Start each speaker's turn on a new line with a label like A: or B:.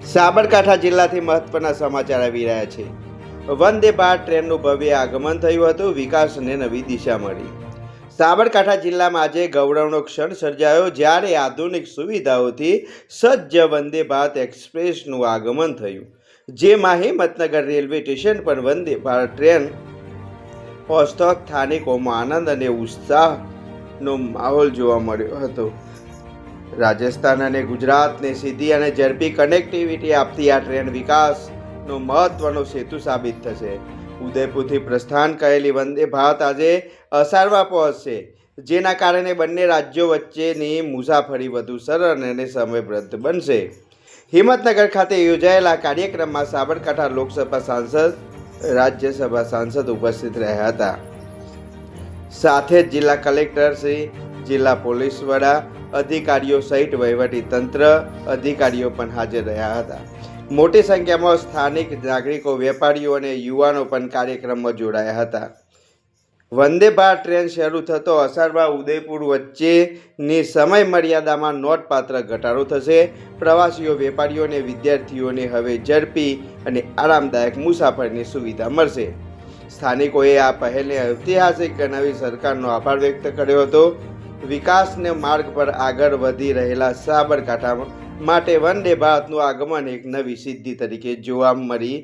A: સાબરકાંઠા જિલ્લાથી મહત્વના સમાચાર આવી રહ્યા છે। વંદે ભારત ટ્રેનનું ભવ્ય આગમન થયું હતું। વિકાસને નવી દિશા મળી। સાબરકાંઠા જિલ્લામાં આજે ગૌરવનો ક્ષણ સર્જાયો જ્યારે આધુનિક સુવિધાઓથી સજ્જ વંદે ભારત એક્સપ્રેસનું આગમન થયું, જેમાં હિંમતનગર રેલવે સ્ટેશન પર વંદે ભારત ટ્રેન પહોંચતા સ્થાનિકોમાં આનંદ અને ઉત્સાહનો માહોલ જોવા મળ્યો હતો। રાજસ્થાન અને ગુજરાતને સીધી અને ઝડપી કનેક્ટિવિટી આપતી આ ટ્રેન વિકાસનો મહત્વનો સેતુ સાબિત થશે। ઉદયપુરથી પ્રસ્થાન કરેલી વંદે ભારત આજે અસારવા પહોંચશે, જેના કારણે બંને રાજ્યો વચ્ચેની મુસાફરી વધુ સરળ અને સમયબદ્ધ બનશે। હિંમતનગર ખાતે યોજાયેલા કાર્યક્રમમાં સાબરકાંઠા લોકસભા સાંસદ, રાજ્યસભા સાંસદ ઉપસ્થિત રહ્યા હતા। સાથે જ જિલ્લા કલેક્ટર શ્રી, જિલ્લા પોલીસ વડા, અધિકારીઓ સહિત વહીવટી તંત્ર અધિકારીઓ પણ હાજર રહ્યા હતા। મોટી સંખ્યામાં સ્થાનિક નાગરિકો, વેપારીઓ અને યુવાનો પણ કાર્યક્રમમાં જોડાયા હતા। વંદે ભારત ટ્રેન શરૂ થતો અસારવા ઉદયપુર વચ્ચેની સમય મર્યાદામાં નોંધપાત્ર ઘટાડો થશે। પ્રવાસીઓ, વેપારીઓ અને વિદ્યાર્થીઓને હવે ઝડપી અને આરામદાયક મુસાફરીની સુવિધા મળશે। સ્થાનિકોએ આ પહેલને ઐતિહાસિક ગણાવી સરકારનો આભાર વ્યક્ત કર્યો હતો। વિકાસને માર્ગ પર આગળ વધી રહેલા સાબરકાંઠા માટે વંદે ભારતનું આગમન એક નવી સિદ્ધિ તરીકે જોવા મળી